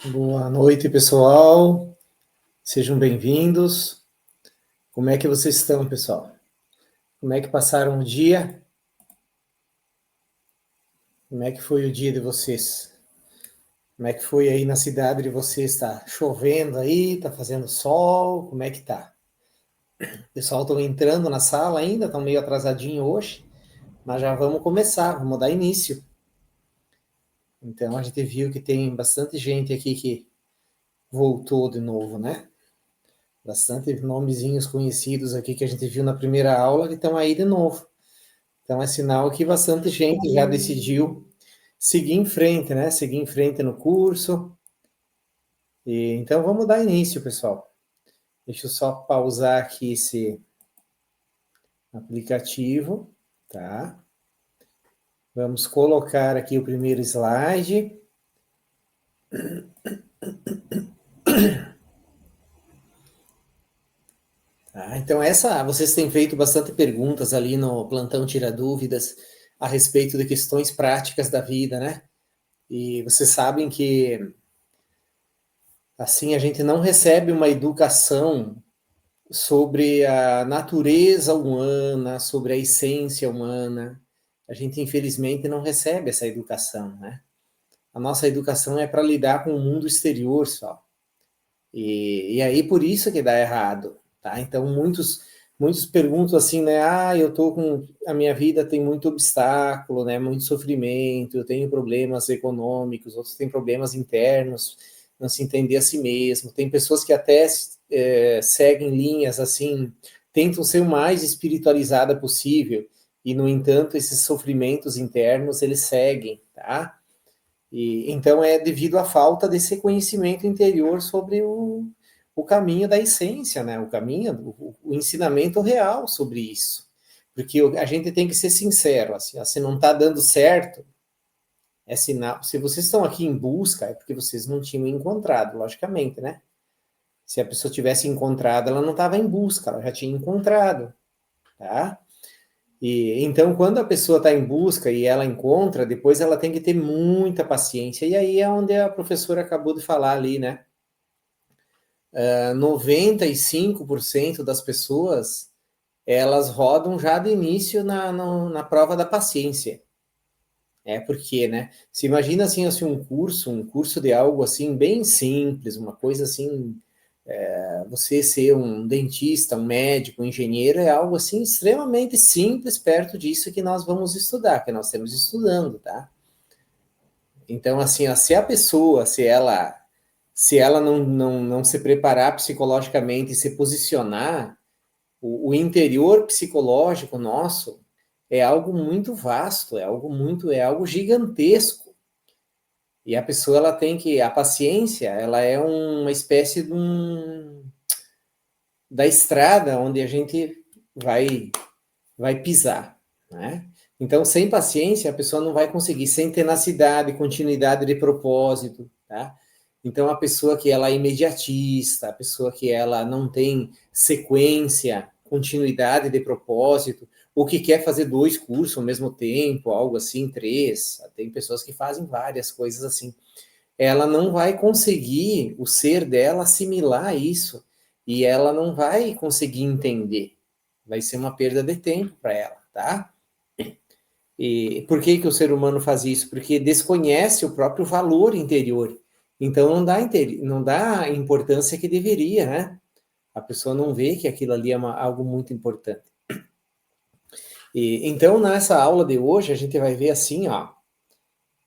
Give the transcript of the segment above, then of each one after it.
Boa noite, pessoal. Sejam bem-vindos. Como é que vocês estão, pessoal? Como é que passaram o dia? Como é que foi o dia de vocês? Como é que foi aí na cidade de vocês? Está chovendo aí? Está fazendo sol? Como é que tá? O pessoal estão entrando na sala ainda, estão meio atrasadinho hoje, mas já vamos começar, vamos dar início. Então, a gente viu que tem bastante gente aqui que voltou de novo, né? Bastante nomezinhos conhecidos aqui que a gente viu na primeira aula que estão aí de novo. Então é sinal que bastante gente já decidiu seguir em frente, né? Seguir em frente no curso. E, então vamos dar início, pessoal. Deixa eu só pausar aqui esse aplicativo, tá? Vamos colocar aqui o primeiro slide. Tá? Então vocês têm feito bastante perguntas ali no plantão Tira Dúvidas a respeito de questões práticas da vida, né? E vocês sabem que assim a gente não recebe uma educação sobre a natureza humana, sobre a essência humana. A gente, infelizmente, não recebe essa educação, né? A nossa educação é para lidar com o mundo exterior só. E aí, por isso que dá errado, tá? Então, muitos perguntam assim, né? Ah, eu tô com... A minha vida tem muito obstáculo, né? Muito sofrimento, eu tenho problemas econômicos, outros têm problemas internos, não se entender a si mesmo. Tem pessoas que até seguem linhas assim, tentam ser o mais espiritualizada possível, e, no entanto, esses sofrimentos internos, eles seguem, tá? E, então, é devido à falta desse conhecimento interior sobre o caminho da essência, né? O caminho, o ensinamento real sobre isso. Porque a gente tem que ser sincero, assim, ó, se não está dando certo, é sinal. Se vocês estão aqui em busca, é porque vocês não tinham encontrado, logicamente, né? Se a pessoa tivesse encontrado, ela não estava em busca, ela já tinha encontrado, tá? E então, quando a pessoa está em busca e ela encontra, depois ela tem que ter muita paciência. E aí é onde a professora acabou de falar ali, né? 95% das pessoas, elas rodam já de início na prova da paciência. É porque, né? Se imagina assim um curso de algo assim bem simples, uma coisa assim, você ser um dentista, um médico, um engenheiro, é algo assim extremamente simples perto disso que nós vamos estudar, que nós estamos estudando, tá? Então, assim, ó, se a pessoa, se ela não se preparar psicologicamente e se posicionar, o interior psicológico nosso é algo muito vasto, é algo gigantesco. E a pessoa, ela tem que, a paciência, ela é uma espécie da estrada onde a gente vai pisar, né? Então, sem paciência, a pessoa não vai conseguir, sem tenacidade, continuidade de propósito, tá? Então, a pessoa que ela é imediatista, a pessoa que ela não tem sequência, continuidade de propósito, ou que quer fazer 2 cursos ao mesmo tempo, algo assim, 3, tem pessoas que fazem várias coisas assim. Ela não vai conseguir, o ser dela, assimilar isso, e ela não vai conseguir entender. Vai ser uma perda de tempo para ela, tá? E por que que o ser humano faz isso? Porque desconhece o próprio valor interior. Então não dá a importância que deveria, né? A pessoa não vê que aquilo ali é algo muito importante. E, então, nessa aula de hoje, a gente vai ver assim, ó,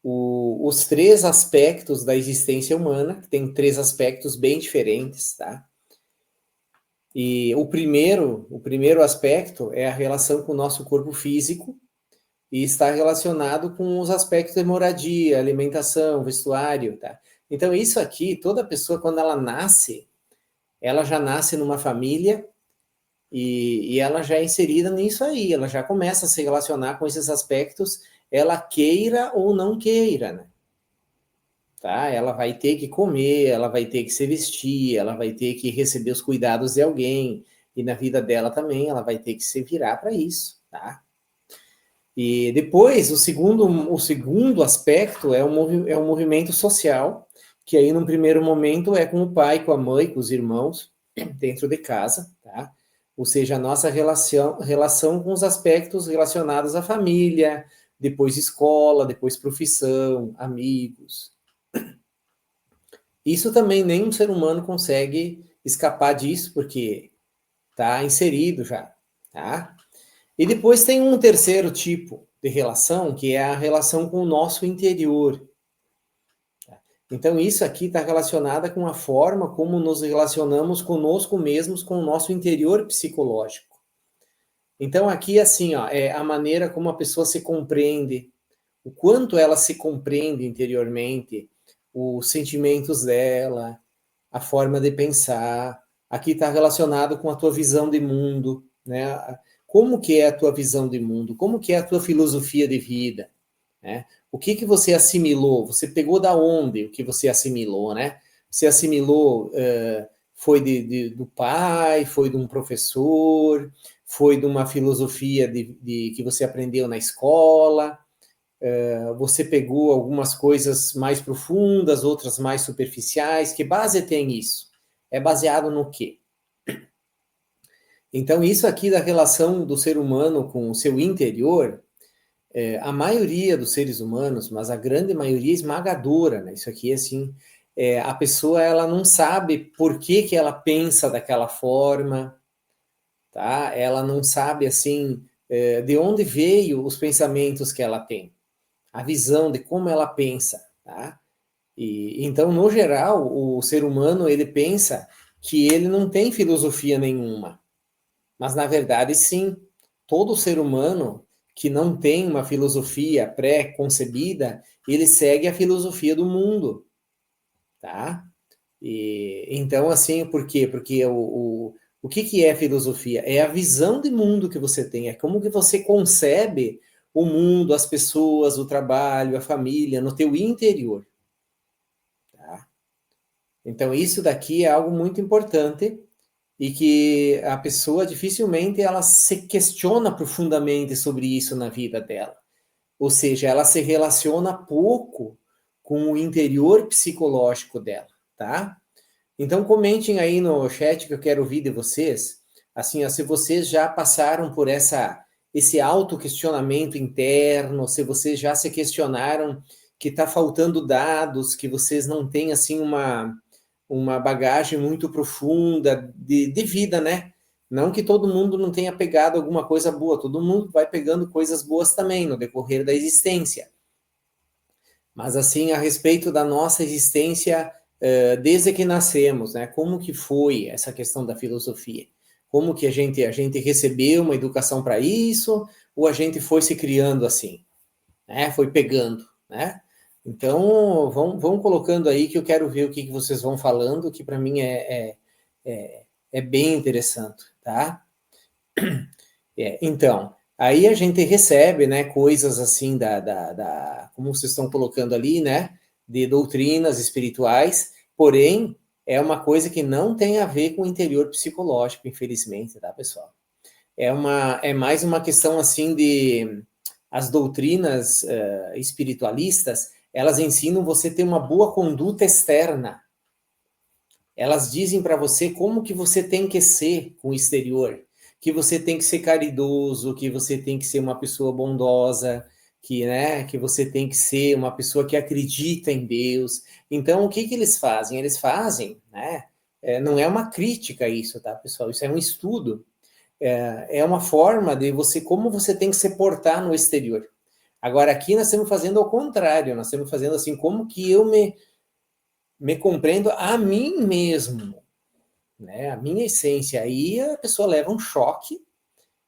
os 3 aspectos da existência humana, que tem 3 aspectos bem diferentes, tá? E o primeiro aspecto é a relação com o nosso corpo físico, e está relacionado com os aspectos de moradia, alimentação, vestuário, tá? Então, isso aqui, toda pessoa, quando ela nasce, ela já nasce numa família e ela já é inserida nisso aí, ela já começa a se relacionar com esses aspectos, ela queira ou não queira, né? Tá? Ela vai ter que comer, ela vai ter que se vestir, ela vai ter que receber os cuidados de alguém, e na vida dela também ela vai ter que se virar para isso, tá? E depois, o segundo aspecto é o movimento social, que aí, num primeiro momento, é com o pai, com a mãe, com os irmãos, dentro de casa, tá? Ou seja, a nossa relação com os aspectos relacionados à família, depois escola, depois profissão, amigos. Isso também nenhum ser humano consegue escapar disso, porque está inserido já, tá? E depois tem um terceiro tipo de relação, que é a relação com o nosso interior. Então, isso aqui está relacionada com a forma como nos relacionamos conosco mesmos, com o nosso interior psicológico. Então, aqui, assim, ó, é a maneira como a pessoa se compreende, o quanto ela se compreende interiormente, os sentimentos dela, a forma de pensar. Aqui está relacionado com a tua visão de mundo, né? Como que é a tua visão de mundo? Como que é a tua filosofia de vida? Né? O que que você assimilou? Você pegou da onde o que você assimilou, né? Você assimilou, foi do pai, foi de um professor, foi de uma filosofia que você aprendeu na escola, você pegou algumas coisas mais profundas, outras mais superficiais. Que base tem isso? É baseado no quê? Então, isso aqui da relação do ser humano com o seu interior, a maioria dos seres humanos, mas a grande maioria esmagadora, né? Isso aqui, assim, a pessoa, ela não sabe por que que ela pensa daquela forma, tá? Ela não sabe, assim, de onde veio os pensamentos que ela tem, a visão de como ela pensa, tá? E, então, no geral, o ser humano, ele pensa que ele não tem filosofia nenhuma, mas, na verdade, sim, todo ser humano que não tem uma filosofia pré-concebida, ele segue a filosofia do mundo, tá? E, então, assim, por quê? Porque o que é filosofia? É a visão de mundo que você tem, é como que você concebe o mundo, as pessoas, o trabalho, a família, no teu interior, tá? Então, isso daqui é algo muito importante e que a pessoa dificilmente ela se questiona profundamente sobre isso na vida dela. Ou seja, ela se relaciona pouco com o interior psicológico dela, tá? Então comentem aí no chat que eu quero ouvir de vocês, assim, ó, se vocês já passaram por esse autoquestionamento interno, se vocês já se questionaram que está faltando dados, que vocês não têm assim uma bagagem muito profunda de vida, né? Não que todo mundo não tenha pegado alguma coisa boa, todo mundo vai pegando coisas boas também no decorrer da existência. Mas assim, a respeito da nossa existência, desde que nascemos, né? Como que foi essa questão da filosofia? Como que a gente recebeu uma educação para isso, ou a gente foi se criando assim, né? Foi pegando, né? Então, vão colocando aí que eu quero ver o que vocês vão falando, que para mim é bem interessante, tá? Então, aí a gente recebe, né, coisas assim como vocês estão colocando ali, né, de doutrinas espirituais, porém, é uma coisa que não tem a ver com o interior psicológico, infelizmente, tá, pessoal? É mais uma questão, assim, as doutrinas espiritualistas, elas ensinam você ter uma boa conduta externa. Elas dizem para você como que você tem que ser com o exterior, que você tem que ser caridoso, que você tem que ser uma pessoa bondosa, que você tem que ser uma pessoa que acredita em Deus. Então, o que que eles fazem? Eles fazem, né? Não é uma crítica isso, tá, pessoal? Isso é um estudo. É uma forma de você, como você tem que se portar no exterior. Agora, aqui nós estamos fazendo ao contrário, nós estamos fazendo assim, como que eu me compreendo a mim mesmo, né? A minha essência. Aí a pessoa leva um choque.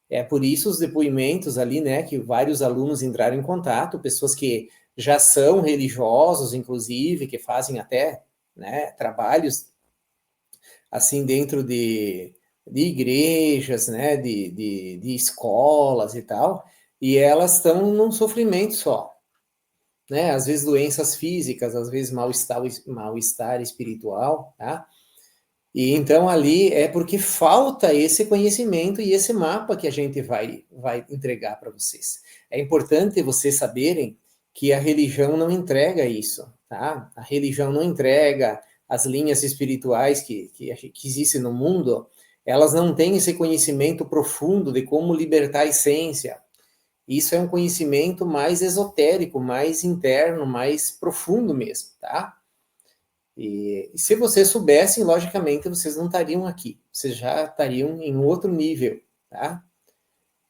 É por isso os depoimentos ali, né? Que vários alunos entraram em contato, pessoas que já são religiosos, inclusive, que fazem até, né, trabalhos assim dentro de igrejas, né? De escolas e tal. E elas estão num sofrimento só. Né? Às vezes doenças físicas, às vezes mal-estar espiritual, tá? E então ali é porque falta esse conhecimento e esse mapa que a gente vai entregar para vocês. É importante vocês saberem que a religião não entrega isso, tá? A religião não entrega, as linhas espirituais que existem no mundo, elas não têm esse conhecimento profundo de como libertar a essência. Isso é um conhecimento mais esotérico, mais interno, mais profundo mesmo, tá? E se vocês soubessem, logicamente, vocês não estariam aqui. Vocês já estariam em outro nível, tá?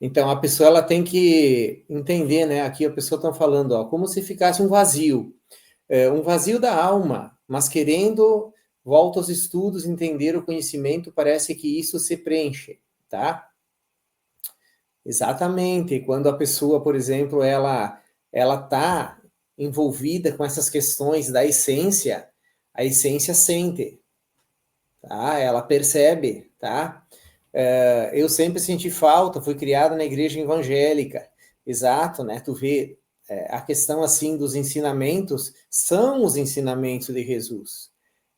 Então, a pessoa ela tem que entender, né? Aqui a pessoa está falando, ó, como se ficasse um vazio. Um vazio da alma, mas querendo, volta aos estudos, entender o conhecimento, parece que isso se preenche, tá? Exatamente. Quando a pessoa, por exemplo, ela está envolvida com essas questões da essência, a essência sente, tá? Ela percebe, tá? Eu sempre senti falta, fui criada na igreja evangélica, exato, né? Tu vê, a questão assim dos ensinamentos são os ensinamentos de Jesus,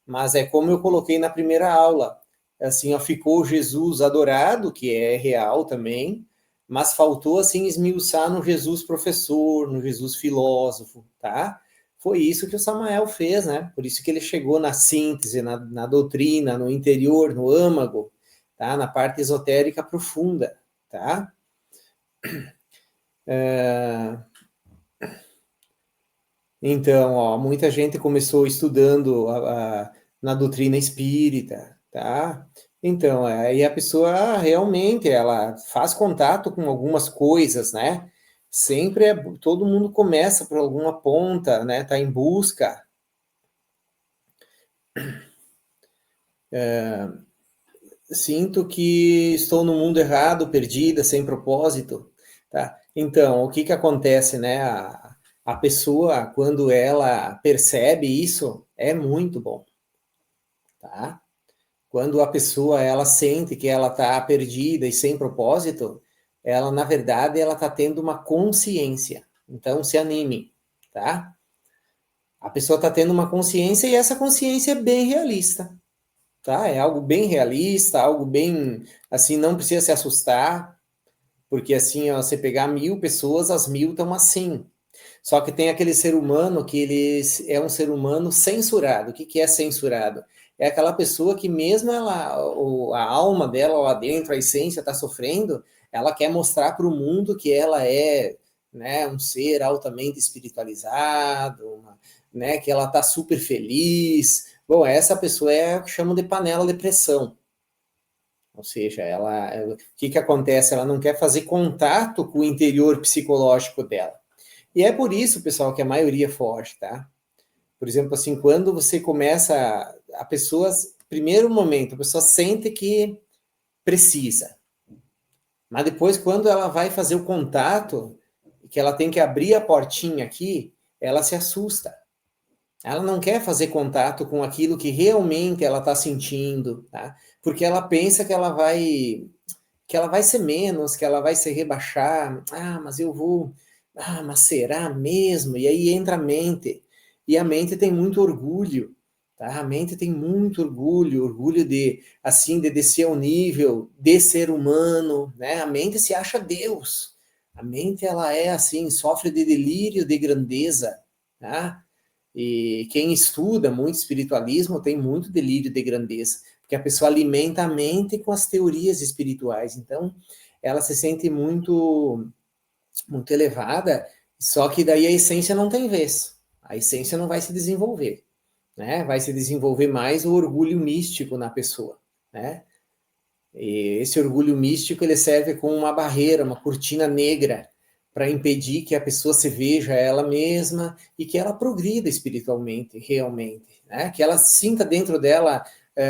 mas é como eu coloquei na primeira aula, assim, ó, ficou Jesus adorado, que é real também, mas faltou assim esmiuçar no Jesus professor, no Jesus filósofo, tá? Foi isso que o Samael fez, né? Por isso que ele chegou na síntese, na doutrina, no interior, no âmago, tá? Na parte esotérica profunda, tá? Então, ó, muita gente começou estudando na doutrina espírita, tá? Então, aí a pessoa realmente, ela faz contato com algumas coisas, né? Sempre todo mundo começa por alguma ponta, né? Tá em busca. Sinto que estou no mundo errado, perdida, sem propósito, tá? Então, o que que acontece, né? A pessoa, quando ela percebe isso, é muito bom, tá? Quando a pessoa, ela sente que ela está perdida e sem propósito, ela, na verdade, ela está tendo uma consciência. Então, se anime, tá? A pessoa está tendo uma consciência e essa consciência é bem realista, tá? É algo bem realista, algo bem, assim, não precisa se assustar, porque assim, ó, você pegar 1.000 pessoas, as 1.000 estão assim. Só que tem aquele ser humano que ele é um ser humano censurado. O que que é censurado? É aquela pessoa que mesmo ela, a alma dela lá dentro, a essência está sofrendo, ela quer mostrar para o mundo que ela é, né, um ser altamente espiritualizado, né, que ela está super feliz. Bom, essa pessoa é o que chamam de panela de pressão. Ou seja, o que que acontece? Ela não quer fazer contato com o interior psicológico dela. E é por isso, pessoal, que a maioria foge, tá? Por exemplo, assim, quando você começa, a pessoa, primeiro momento, a pessoa sente que precisa. Mas depois, quando ela vai fazer o contato, que ela tem que abrir a portinha aqui, ela se assusta. Ela não quer fazer contato com aquilo que realmente ela está sentindo, tá? Porque ela pensa que ela vai ser menos, que ela vai se rebaixar. Ah, mas eu vou. Ah, mas será mesmo? E aí entra a mente. E a mente tem muito orgulho, tá? A mente tem muito orgulho, orgulho de, assim, de descer ao nível de ser humano, né? A mente se acha Deus. A mente, ela é assim, sofre de delírio de grandeza, tá? E quem estuda muito espiritualismo tem muito delírio de grandeza, porque a pessoa alimenta a mente com as teorias espirituais. Então, ela se sente muito, muito elevada, só que daí a essência não tem vez. A essência não vai se desenvolver, né? Vai se desenvolver mais o orgulho místico na pessoa, né? E esse orgulho místico ele serve como uma barreira, uma cortina negra para impedir que a pessoa se veja ela mesma e que ela progrida espiritualmente, realmente, né? Que ela sinta dentro dela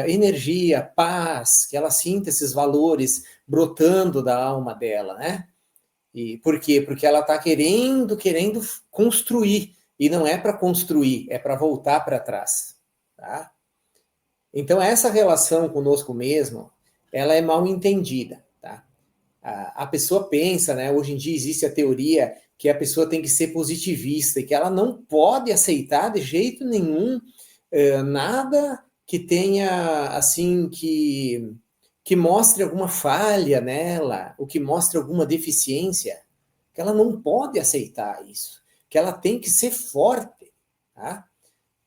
energia, paz, que ela sinta esses valores brotando da alma dela, né? E por quê? Porque ela está querendo construir e não é para construir, é para voltar para trás, tá? Então, essa relação conosco mesmo, ela é mal entendida, tá? A pessoa pensa, né? Hoje em dia existe a teoria que a pessoa tem que ser positivista e que ela não pode aceitar de jeito nenhum nada que tenha, assim, que mostre alguma falha nela, ou que mostre alguma deficiência, que ela não pode aceitar isso, que ela tem que ser forte, tá?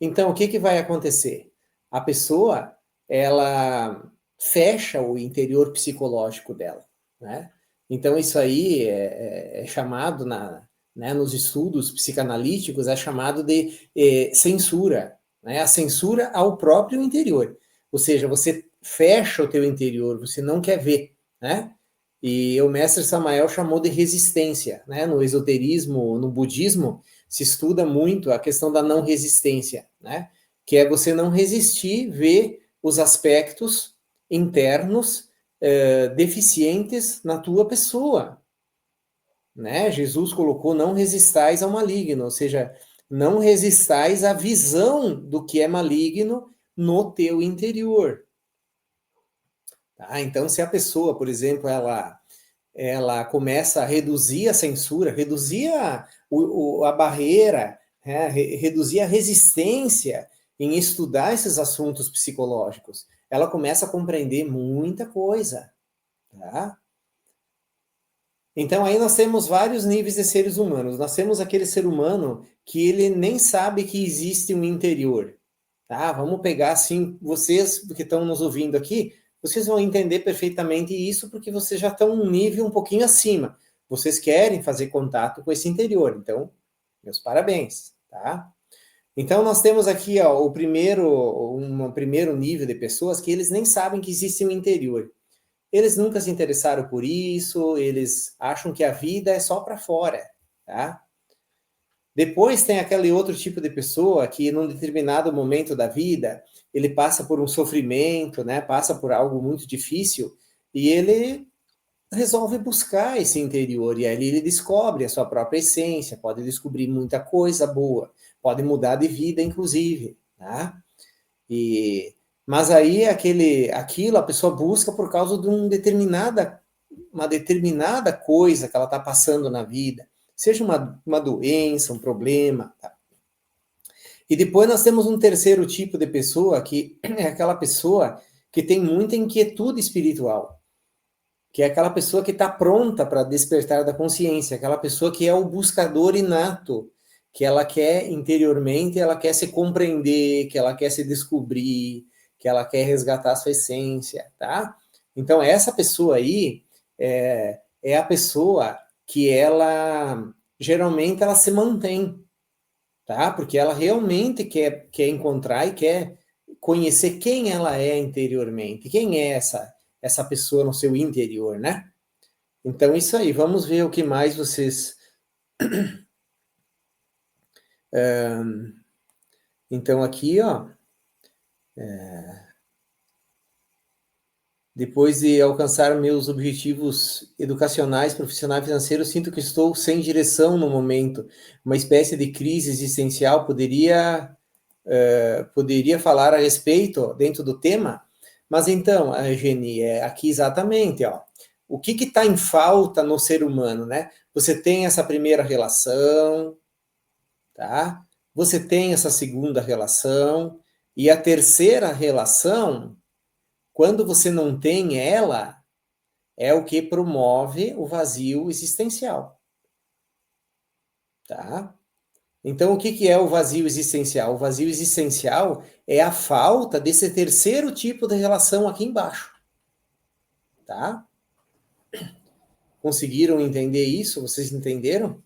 Então, o que que vai acontecer? A pessoa, ela fecha o interior psicológico dela, né? Então, isso aí é chamado, né, nos estudos psicanalíticos, é chamado de censura, né? A censura ao próprio interior. Ou seja, você fecha o teu interior, você não quer ver, né? E o mestre Samael chamou de resistência, né? No esoterismo, no budismo, se estuda muito a questão da não resistência, né? Que é você não resistir, ver os aspectos internos deficientes na tua pessoa, né? Jesus colocou: não resistais ao maligno, ou seja, não resistais à visão do que é maligno no teu interior. Tá? Então, se a pessoa, por exemplo, ela começa a reduzir a censura, reduzir a barreira, né? Reduzir a resistência em estudar esses assuntos psicológicos, ela começa a compreender muita coisa, tá? Então aí nós temos vários níveis de seres humanos. Nós temos aquele ser humano que ele nem sabe que existe um interior, tá? Vamos pegar assim, vocês que estão nos ouvindo aqui, vocês vão entender perfeitamente isso porque vocês já estão um nível um pouquinho acima. Vocês querem fazer contato com esse interior, então, meus parabéns, tá? Então nós temos aqui, ó, um primeiro nível de pessoas que eles nem sabem que existe um interior. Eles nunca se interessaram por isso, eles acham que a vida é só para fora, tá? Depois tem aquele outro tipo de pessoa que, num determinado momento da vida, ele passa por um sofrimento, né? Passa por algo muito difícil e ele resolve buscar esse interior e ali ele descobre a sua própria essência, pode descobrir muita coisa boa, pode mudar de vida, inclusive, tá? Mas aí aquilo a pessoa busca por causa de uma determinada coisa que ela está passando na vida, seja uma doença, um problema. Tá? E depois nós temos um terceiro tipo de pessoa, que é aquela pessoa que tem muita inquietude espiritual, que é aquela pessoa que está pronta para despertar da consciência, aquela pessoa que é o buscador inato, que ela quer interiormente, ela quer se compreender, que ela quer se descobrir, que ela quer resgatar a sua essência, tá? Então, essa pessoa aí é a pessoa que ela, geralmente, ela se mantém, tá? Porque ela realmente quer encontrar e quer conhecer quem ela é interiormente, quem é essa pessoa no seu interior, né? Então, isso aí, vamos ver o que mais vocês. Então, aqui, ó. Depois de alcançar meus objetivos educacionais, profissionais, financeiros, sinto que estou sem direção no momento. Uma espécie de crise existencial. Poderia falar a respeito dentro do tema? Mas então, Geni, aqui exatamente, ó. O que está em falta no ser humano, né? Você tem essa primeira relação, tá? Você tem essa segunda relação, e a terceira relação, quando você não tem ela, é o que promove o vazio existencial, tá? Então, o que é o vazio existencial? O vazio existencial é a falta desse terceiro tipo de relação aqui embaixo, tá? Conseguiram entender isso? Vocês entenderam?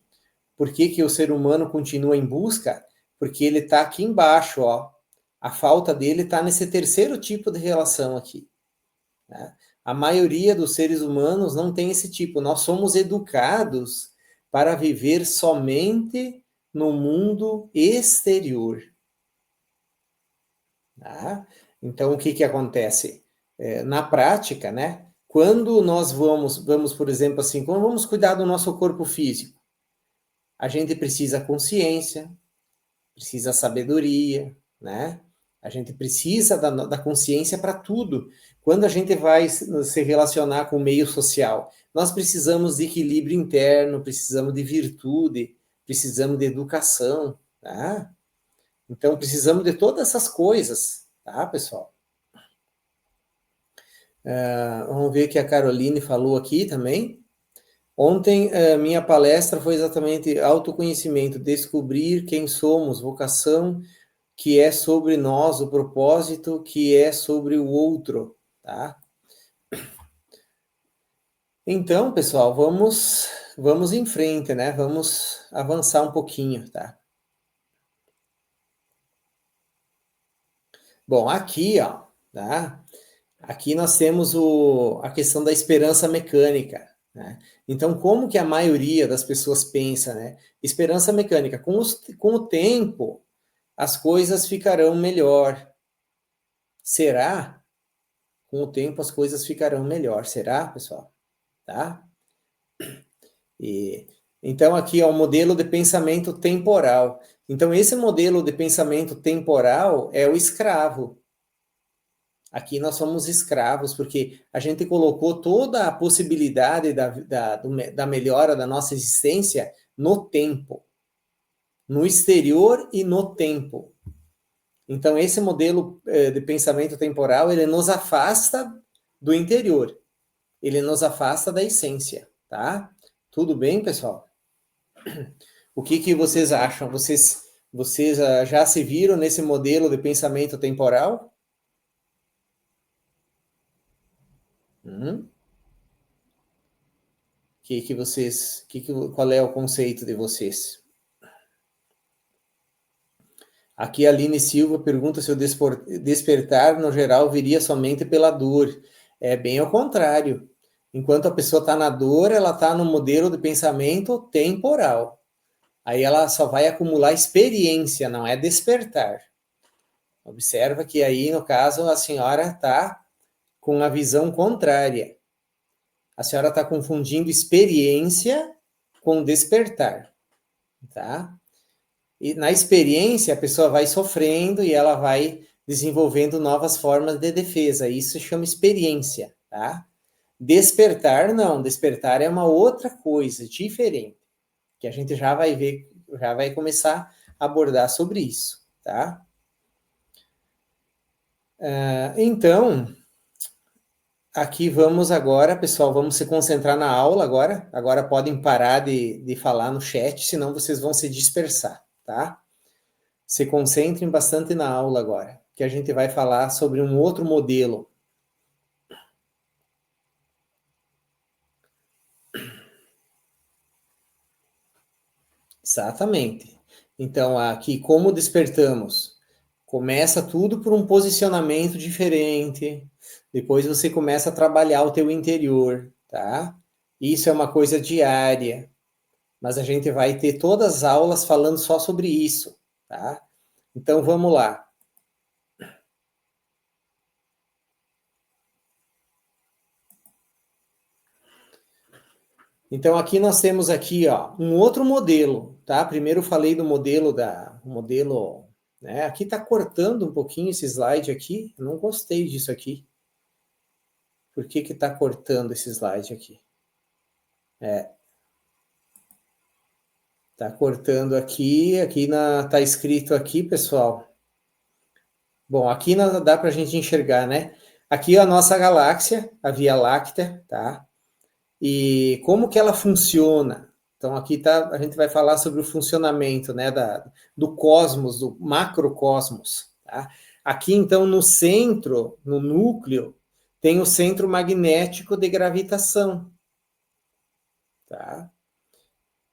Por que o ser humano continua em busca? Porque ele está aqui embaixo, ó. A falta dele está nesse terceiro tipo de relação aqui, né? A maioria dos seres humanos não tem esse tipo. Nós somos educados para viver somente no mundo exterior. Tá? Então, o que acontece? Na prática, né? Quando nós vamos, por exemplo, assim, quando vamos cuidar do nosso corpo físico, a gente precisa consciência, precisa sabedoria, né? A gente precisa da consciência para tudo. Quando a gente vai se relacionar com o meio social, nós precisamos de equilíbrio interno, precisamos de virtude, precisamos de educação, tá? Então, precisamos de todas essas coisas, tá, pessoal? Vamos ver o que a Caroline falou aqui também. Ontem, minha palestra foi exatamente autoconhecimento, descobrir quem somos, vocação, que é sobre nós, o propósito que é sobre o outro, tá? Então, pessoal, vamos em frente, né? Vamos avançar um pouquinho, tá? Bom, aqui, ó, tá? Aqui nós temos a questão da esperança mecânica, né? Então, como que a maioria das pessoas pensa, né? Esperança mecânica, com o tempo, as coisas ficarão melhor. Será? Com o tempo, as coisas ficarão melhor. Será, pessoal? Tá? E, então, aqui é o modelo de pensamento temporal. Então, esse modelo de pensamento temporal é o escravo. Aqui nós somos escravos, porque a gente colocou toda a possibilidade da melhora da nossa existência no tempo, no exterior e no tempo. Então, esse modelo de pensamento temporal, ele nos afasta do interior, ele nos afasta da essência, tá? Tudo bem, pessoal? O que vocês acham? Vocês já se viram nesse modelo de pensamento temporal? Qual é o conceito de vocês? Aqui a Aline Silva pergunta se o despertar, no geral, viria somente pela dor. É bem ao contrário. Enquanto a pessoa está na dor, ela está no modelo de pensamento temporal. Aí ela só vai acumular experiência, não é despertar. Observa que aí, no caso, a senhora está com a visão contrária. A senhora está confundindo experiência com despertar, tá? E na experiência, a pessoa vai sofrendo e ela vai desenvolvendo novas formas de defesa. Isso se chama experiência, tá? Despertar, não. Despertar é uma outra coisa, diferente, que a gente já vai ver, já vai começar a abordar sobre isso, tá? Então, aqui vamos agora, pessoal, vamos se concentrar na aula agora. Agora podem parar de falar no chat, senão vocês vão se dispersar, tá? Se concentrem bastante na aula agora, que a gente vai falar sobre um outro modelo. Exatamente. Então, aqui, como despertamos? Começa tudo por um posicionamento diferente, depois você começa a trabalhar o teu interior, tá? Isso é uma coisa diária, mas a gente vai ter todas as aulas falando só sobre isso, tá? Então, vamos lá. Então, aqui nós temos aqui, ó, um outro modelo, tá? Primeiro eu falei do modelo, né? Aqui está cortando um pouquinho esse slide aqui. Eu não gostei disso aqui. Por que está cortando esse slide aqui? Tá cortando aqui tá escrito aqui, pessoal. Bom, aqui dá para a gente enxergar, né? Aqui é a nossa galáxia, a Via Láctea, tá? E como que ela funciona? Então aqui tá, a gente vai falar sobre o funcionamento, né, do cosmos, do macrocosmos, tá? Aqui então no centro, no núcleo, tem o centro magnético de gravitação, tá?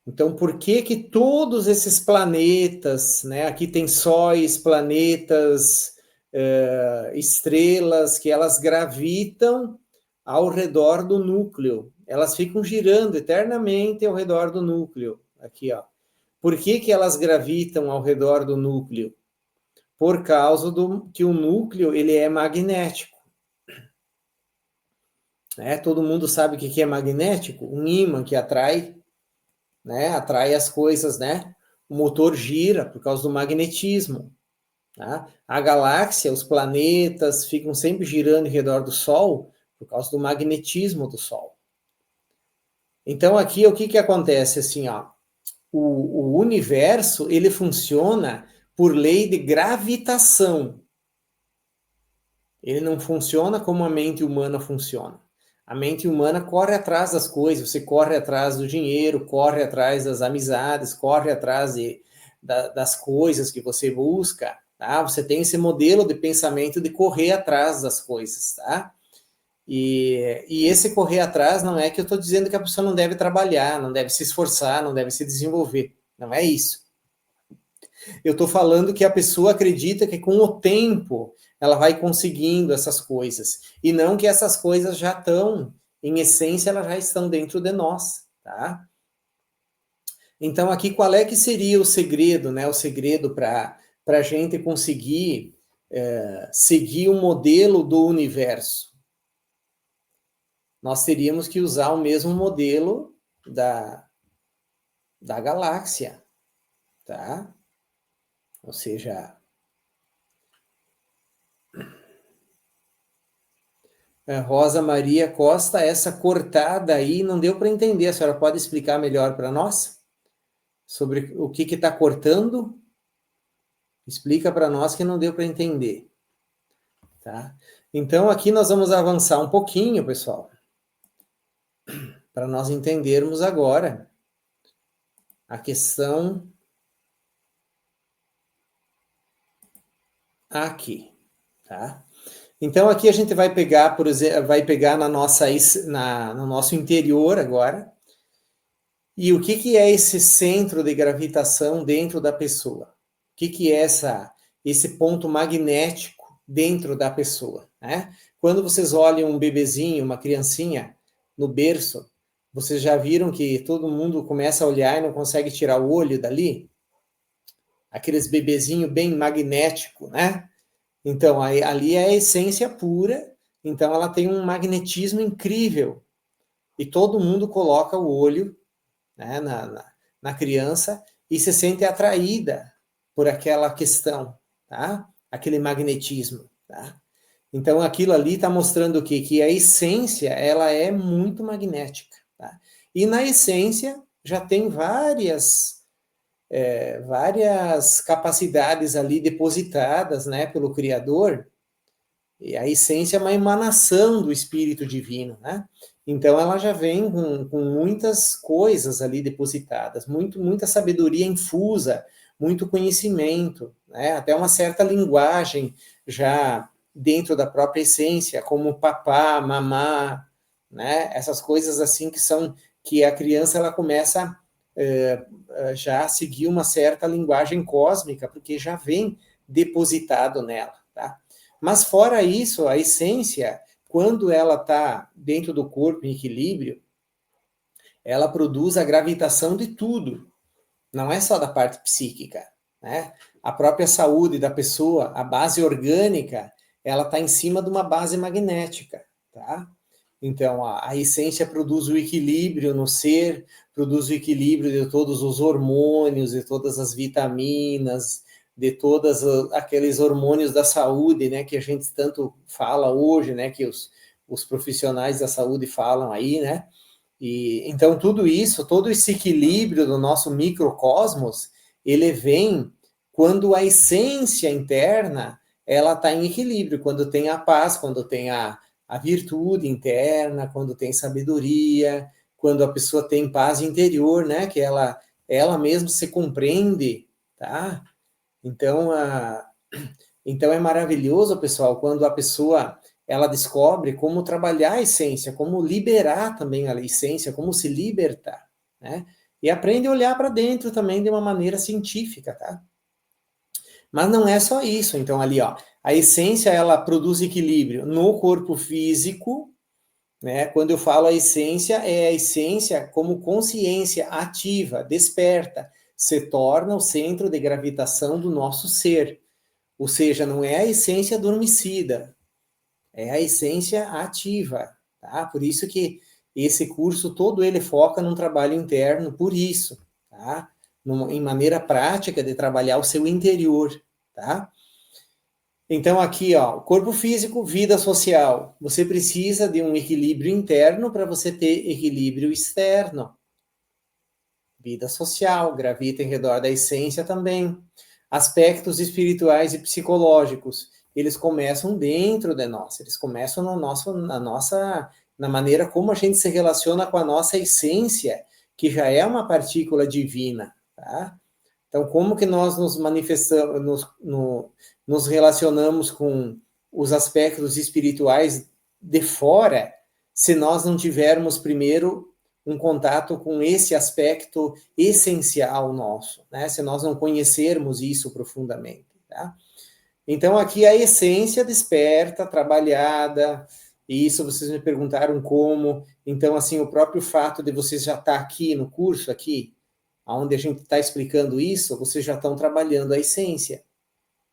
Então por que que todos esses planetas, né? Aqui tem sóis, planetas, estrelas que elas gravitam ao redor do núcleo. Elas ficam girando eternamente ao redor do núcleo. Aqui, ó. Por que que elas gravitam ao redor do núcleo? Por causa do que o núcleo ele é magnético. Né? Todo mundo sabe o que é magnético? Um ímã que atrai, né? Atrai as coisas, né? O motor gira por causa do magnetismo. Tá? A galáxia, os planetas ficam sempre girando em redor do Sol por causa do magnetismo do Sol. Então aqui o que acontece assim, ó, o universo ele funciona por lei de gravitação. Ele não funciona como a mente humana funciona. A mente humana corre atrás das coisas, você corre atrás do dinheiro, corre atrás das amizades, corre atrás das coisas que você busca. tá? Você tem esse modelo de pensamento de correr atrás das coisas, tá? E esse correr atrás não é que eu estou dizendo que a pessoa não deve trabalhar, não deve se esforçar, não deve se desenvolver. Não é isso. Eu estou falando que a pessoa acredita que com o tempo ela vai conseguindo essas coisas. E não que essas coisas já estão, em essência, elas já estão dentro de nós, tá? Então, aqui, qual é que seria o segredo, né? O segredo para a gente conseguir seguir o modelo do universo? Nós teríamos que usar o mesmo modelo da galáxia, tá? Ou seja, Rosa Maria Costa, essa cortada aí não deu para entender. A senhora pode explicar melhor para nós? Sobre o que está cortando? Explica para nós que não deu para entender. Tá? Então, aqui nós vamos avançar um pouquinho, pessoal, para nós entendermos agora a questão aqui, tá? Então, aqui a gente vai pegar, por exemplo, vai pegar no nosso interior agora, e o que é esse centro de gravitação dentro da pessoa? O que é esse ponto magnético dentro da pessoa, né? Quando vocês olham um bebezinho, uma criancinha no berço, vocês já viram que todo mundo começa a olhar e não consegue tirar o olho dali? Aqueles bebezinho bem magnético, né? Então, ali é a essência pura, então ela tem um magnetismo incrível. E todo mundo coloca o olho, né, na criança e se sente atraída por aquela questão, tá? Aquele magnetismo, tá? Então, aquilo ali está mostrando o quê? Que a essência, ela é muito magnética, tá? E na essência já tem várias capacidades ali depositadas, né, pelo Criador, e a essência é uma emanação do Espírito Divino, né? Então ela já vem com muitas coisas ali depositadas, muita sabedoria infusa, muito conhecimento, né? Até uma certa linguagem já dentro da própria essência, como papá, mamá, né? Essas coisas assim que a criança ela começa já seguir uma certa linguagem cósmica, porque já vem depositado nela, tá? Mas fora isso, a essência, quando ela está dentro do corpo em equilíbrio, ela produz a gravitação de tudo, não é só da parte psíquica, né? A própria saúde da pessoa, a base orgânica, ela está em cima de uma base magnética, tá? Então, a essência produz o equilíbrio no ser, produz o equilíbrio de todos os hormônios, de todas as vitaminas, de todos aqueles hormônios da saúde, né, que a gente tanto fala hoje, né, que os profissionais da saúde falam aí, né? E então tudo isso, todo esse equilíbrio do nosso microcosmos, ele vem quando a essência interna ela está em equilíbrio, quando tem a paz, quando tem a virtude interna, quando tem sabedoria, quando a pessoa tem paz interior, né? Que ela mesma se compreende, tá? Então, então é maravilhoso, pessoal, quando a pessoa ela descobre como trabalhar a essência, como liberar também a essência, como se libertar, né? E aprende a olhar para dentro também de uma maneira científica, tá? Mas não é só isso. Então, ali, ó, a essência, ela produz equilíbrio no corpo físico, né? Quando eu falo a essência, é a essência como consciência ativa, desperta, se torna o centro de gravitação do nosso ser. Ou seja, não é a essência adormecida, é a essência ativa, tá? Por isso que esse curso todo ele foca num trabalho interno, por isso, tá? Em maneira prática de trabalhar o seu interior, tá? Então aqui, ó, corpo físico, vida social. Você precisa de um equilíbrio interno para você ter equilíbrio externo. Vida social, gravita em redor da essência também. Aspectos espirituais e psicológicos, eles começam dentro de nós, eles começam na maneira como a gente se relaciona com a nossa essência, que já é uma partícula divina, tá? Então, como que nós nos manifestamos, nos relacionamos com os aspectos espirituais de fora, se nós não tivermos primeiro um contato com esse aspecto essencial nosso, né? Se nós não conhecermos isso profundamente, tá? Então, aqui a essência desperta, trabalhada, e isso vocês me perguntaram como. Então, assim, o próprio fato de vocês já estar aqui no curso, aqui, onde a gente está explicando isso, vocês já estão trabalhando a essência,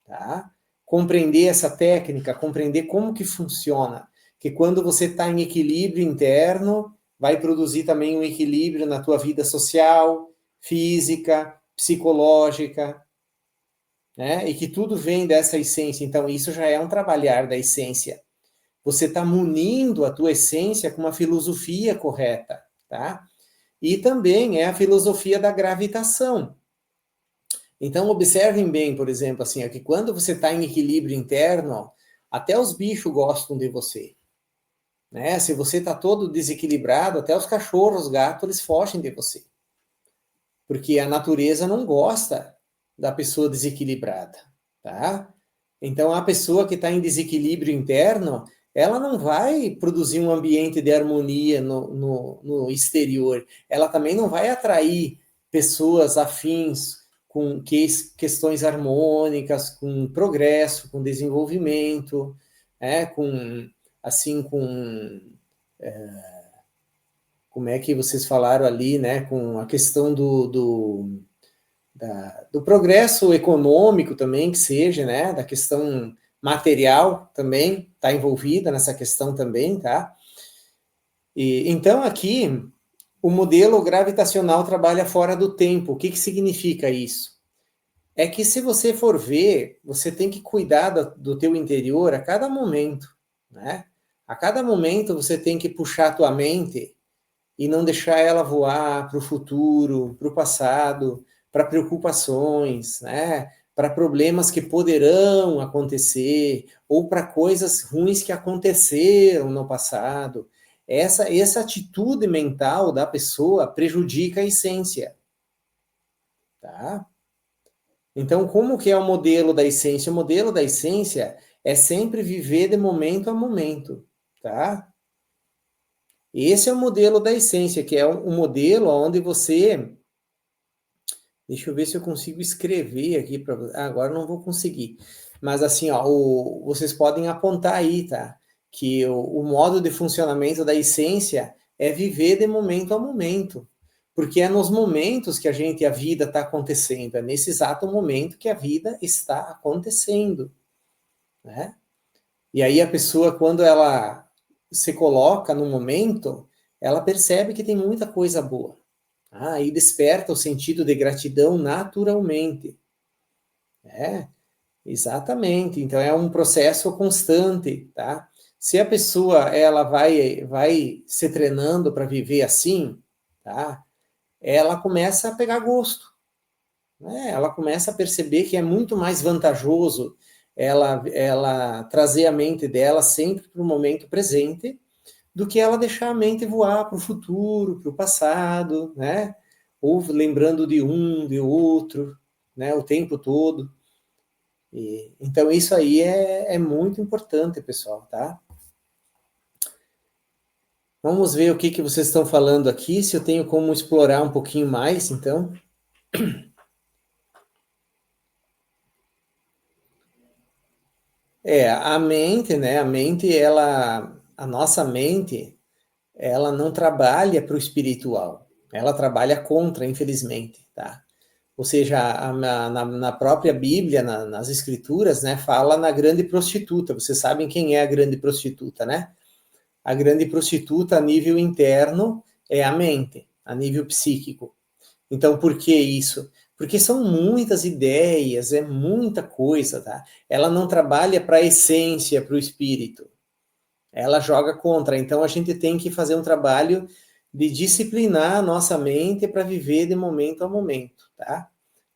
tá? Compreender essa técnica, compreender como que funciona, que quando você está em equilíbrio interno, vai produzir também um equilíbrio na tua vida social, física, psicológica, né? E que tudo vem dessa essência. Então, isso já é um trabalhar da essência. Você está munindo a tua essência com uma filosofia correta, tá? E também é a filosofia da gravitação. Então, observem bem, por exemplo, assim, que quando você está em equilíbrio interno, até os bichos gostam de você, né? Se você está todo desequilibrado, até os cachorros, os gatos, eles fogem de você. Porque a natureza não gosta da pessoa desequilibrada, tá? Então, a pessoa que está em desequilíbrio interno, ela não vai produzir um ambiente de harmonia no exterior. Ela também não vai atrair pessoas afins com questões harmônicas, com progresso, com desenvolvimento, com, assim, com... como é que vocês falaram ali, né? Com a questão do progresso econômico também, que seja, né? Da questão material também, está envolvida nessa questão também, tá? E, então, aqui, o modelo gravitacional trabalha fora do tempo. O que significa isso? É que se você for ver, você tem que cuidar do teu interior a cada momento, né? A cada momento você tem que puxar a tua mente e não deixar ela voar para o futuro, para o passado, para preocupações, né? Para problemas que poderão acontecer ou para coisas ruins que aconteceram no passado. Essa atitude mental da pessoa prejudica a essência, tá? Então, como que é o modelo da essência? O modelo da essência é sempre viver de momento a momento, tá? Esse é o modelo da essência, que é um modelo onde você... Deixa eu ver se eu consigo escrever aqui para você. Agora não vou conseguir. Mas assim, ó, vocês podem apontar aí, tá? Que o modo de funcionamento da essência é viver de momento a momento. Porque é nos momentos que a vida está acontecendo. É nesse exato momento que a vida está acontecendo, né? E aí a pessoa, quando ela se coloca no momento, ela percebe que tem muita coisa boa. Aí desperta o sentido de gratidão naturalmente. Exatamente. Então é um processo constante, tá? Se a pessoa ela vai se treinando para viver assim, tá? Ela começa a pegar gosto, né? Ela começa a perceber que é muito mais vantajoso ela trazer a mente dela sempre para o momento presente do que ela deixar a mente voar para o futuro, para o passado, né? Ou lembrando de um, de outro, né? O tempo todo. Então, isso aí é muito importante, pessoal, tá? Vamos ver o que vocês estão falando aqui, se eu tenho como explorar um pouquinho mais, então. A mente, né? A nossa mente, ela não trabalha para o espiritual, ela trabalha contra, infelizmente, tá? Ou seja, na própria Bíblia, nas escrituras, né, fala na grande prostituta. Vocês sabem quem é a grande prostituta, né? A grande prostituta a nível interno é a mente, a nível psíquico. Então, por que isso? Porque são muitas ideias, é muita coisa, tá? Ela não trabalha para a essência, para o espírito. Ela joga contra. Então, a gente tem que fazer um trabalho de disciplinar a nossa mente para viver de momento a momento, tá?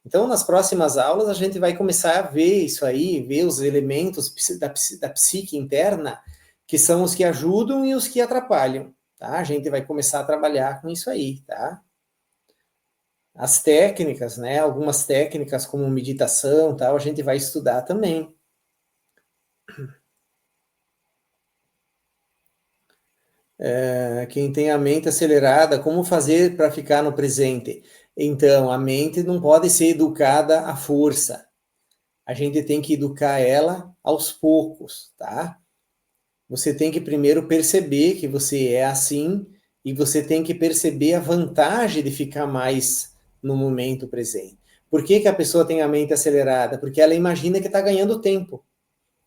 Então, nas próximas aulas, a gente vai começar a ver isso aí, ver os elementos da psique interna, que são os que ajudam e os que atrapalham, tá? A gente vai começar a trabalhar com isso aí, tá? As técnicas, né? Algumas técnicas como meditação, tal, a gente vai estudar também, Quem tem a mente acelerada, como fazer para ficar no presente? Então, a mente não pode ser educada à força. A gente tem que educar ela aos poucos, tá? Você tem que primeiro perceber que você é assim e você tem que perceber a vantagem de ficar mais no momento presente. Por que que a pessoa tem a mente acelerada? Porque ela imagina que está ganhando tempo.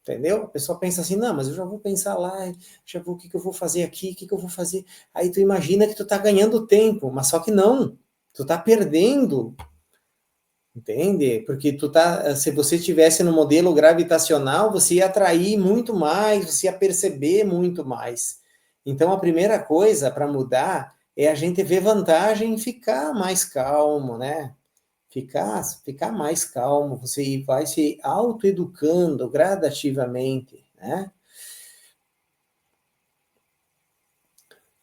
Entendeu? A pessoa pensa assim, não, mas eu já vou pensar lá, já vou, o que que eu vou fazer aqui, o que que eu vou fazer? Aí tu imagina que tu tá ganhando tempo, mas só que não, tu tá perdendo, entende? Porque tu tá, se você estivesse no modelo gravitacional, você ia atrair muito mais, você ia perceber muito mais. Então a primeira coisa para mudar é a gente ver vantagem em ficar mais calmo, né? Ficar mais calmo, você vai se autoeducando gradativamente, né?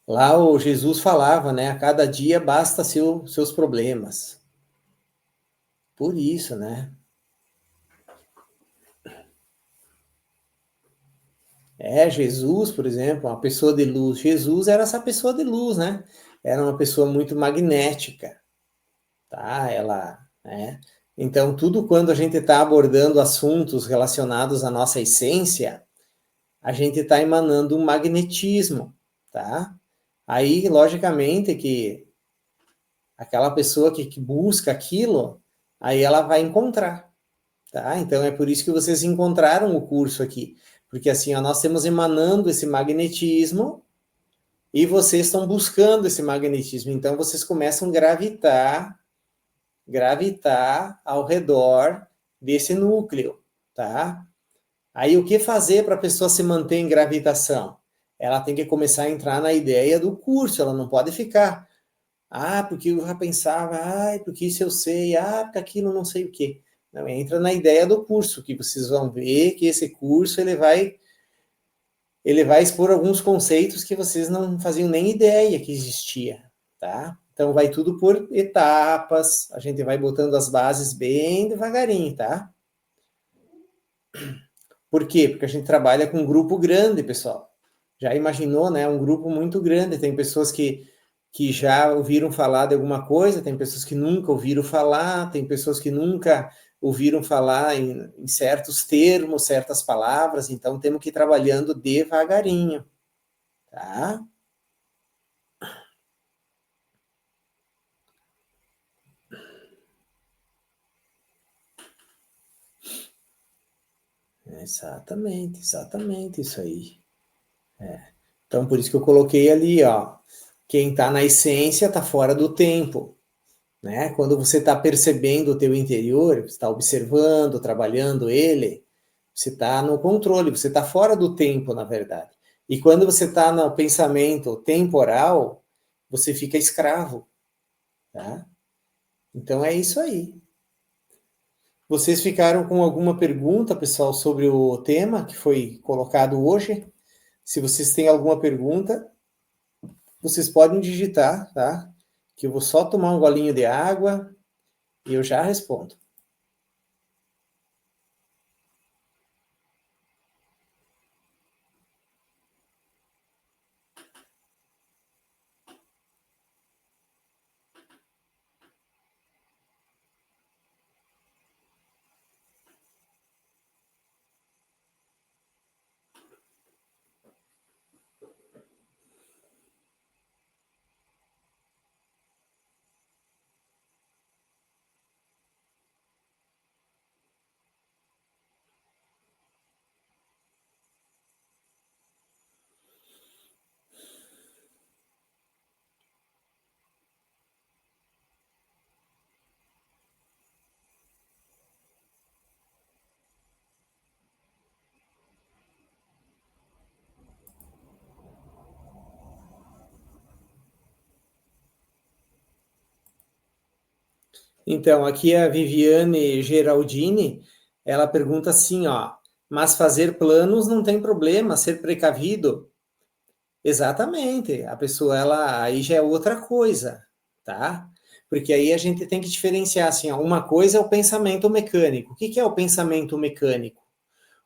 Lá o Jesus falava, né? A cada dia basta seus problemas. Por isso, né? Jesus, por exemplo, uma pessoa de luz. Jesus era essa pessoa de luz, né? Era uma pessoa muito magnética, tá? Ela, né? Então, tudo quando a gente está abordando assuntos relacionados à nossa essência, a gente está emanando um magnetismo, tá? Aí, logicamente, que aquela pessoa que busca aquilo, aí ela vai encontrar, tá? Então, é por isso que vocês encontraram o curso aqui, porque assim, ó, nós estamos emanando esse magnetismo e vocês estão buscando esse magnetismo, então vocês começam a gravitar ao redor desse núcleo, tá? Aí o que fazer para a pessoa se manter em gravitação? Ela tem que começar a entrar na ideia do curso, ela não pode ficar, porque eu já pensava, porque isso eu sei, porque aquilo não sei o quê. Não, entra na ideia do curso, que vocês vão ver que esse curso ele vai expor alguns conceitos que vocês não faziam nem ideia que existia, tá? Então vai tudo por etapas, a gente vai botando as bases bem devagarinho, tá? Por quê? Porque a gente trabalha com um grupo grande, pessoal. Já imaginou, né? Um grupo muito grande. Tem pessoas que já ouviram falar de alguma coisa, tem pessoas que nunca ouviram falar, tem pessoas que nunca ouviram falar em certos termos, certas palavras. Então, temos que ir trabalhando devagarinho, tá? Exatamente isso aí. Então, por isso que eu coloquei ali, ó. Quem está na essência está fora do tempo, né? Quando você está percebendo o teu interior, você está observando, trabalhando ele, você está no controle, você está fora do tempo, na verdade. E quando você está no pensamento temporal, você fica escravo, tá? Então é isso aí. Vocês ficaram com alguma pergunta, pessoal, sobre o tema que foi colocado hoje? Se vocês têm alguma pergunta, vocês podem digitar, tá? Que eu vou só tomar um golinho de água e eu já respondo. Então, aqui a Viviane Geraldini, ela pergunta assim, ó, mas fazer planos não tem problema, ser precavido? Exatamente, a pessoa, ela, aí já é outra coisa, tá? Porque aí a gente tem que diferenciar, assim, ó, uma coisa é o pensamento mecânico. O que que é o pensamento mecânico?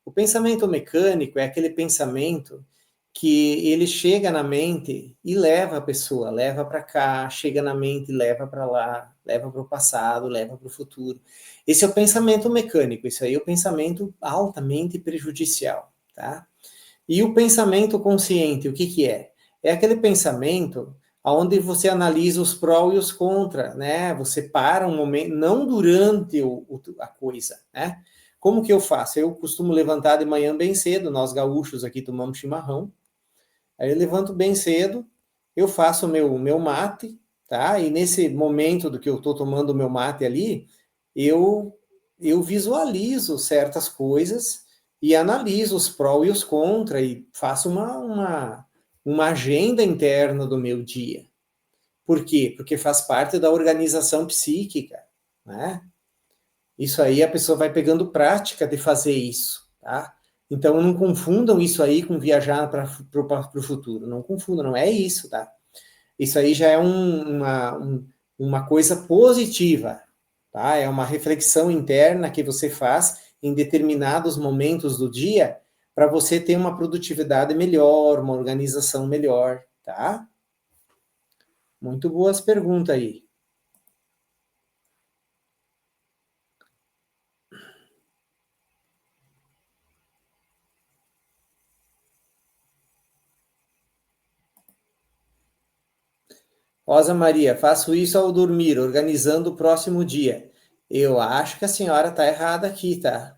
O pensamento mecânico é aquele pensamento que ele chega na mente e leva a pessoa, leva para cá, chega na mente, leva para lá, leva para o passado, leva para o futuro. Esse é o pensamento mecânico, isso aí é o pensamento altamente prejudicial, tá? E o pensamento consciente, o que que é? É aquele pensamento onde você analisa os prós e os contra, né? Você para um momento, não durante a coisa, né? Como que eu faço? Eu costumo levantar de manhã bem cedo, nós gaúchos aqui tomamos chimarrão, aí eu levanto bem cedo, eu faço o meu mate, tá? E nesse momento do que eu estou tomando o meu mate ali, eu, eu visualizo certas coisas e analiso os prós e os contras e faço uma agenda interna do meu dia. Por quê? Porque faz parte da organização psíquica, né? Isso aí a pessoa vai pegando prática de fazer isso, tá? Então não confundam isso aí com viajar para o futuro. Não confundam, não é isso, tá? Isso aí já é uma coisa positiva, tá? É uma reflexão interna que você faz em determinados momentos do dia para você ter uma produtividade melhor, uma organização melhor, tá? Muito boas perguntas aí. Rosa Maria, faço isso ao dormir, organizando o próximo dia. Eu acho que a senhora está errada aqui, tá?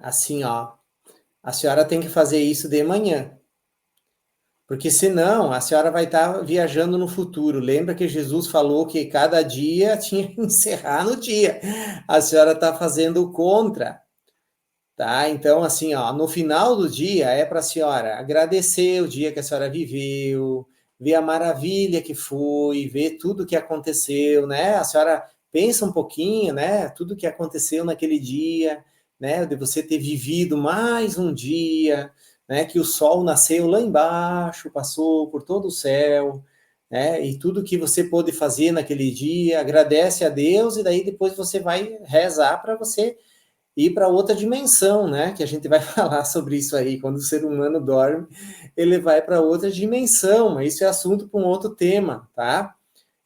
Assim, ó, a senhora tem que fazer isso de manhã, porque senão a senhora vai estar viajando no futuro. Lembra que Jesus falou que cada dia tinha que encerrar no dia. A senhora está fazendo o contra, tá? Então, assim, ó, no final do dia é para a senhora agradecer o dia que a senhora viveu, ver a maravilha que foi, ver tudo que aconteceu, né? A senhora pensa um pouquinho, né? Tudo que aconteceu naquele dia, né? De você ter vivido mais um dia, né? Que o sol nasceu lá embaixo, passou por todo o céu, né? E tudo que você pôde fazer naquele dia, agradece a Deus e daí depois você vai rezar para você ir para outra dimensão, né? Que a gente vai falar sobre isso aí. Quando o ser humano dorme, ele vai para outra dimensão, mas isso é assunto para um outro tema, tá?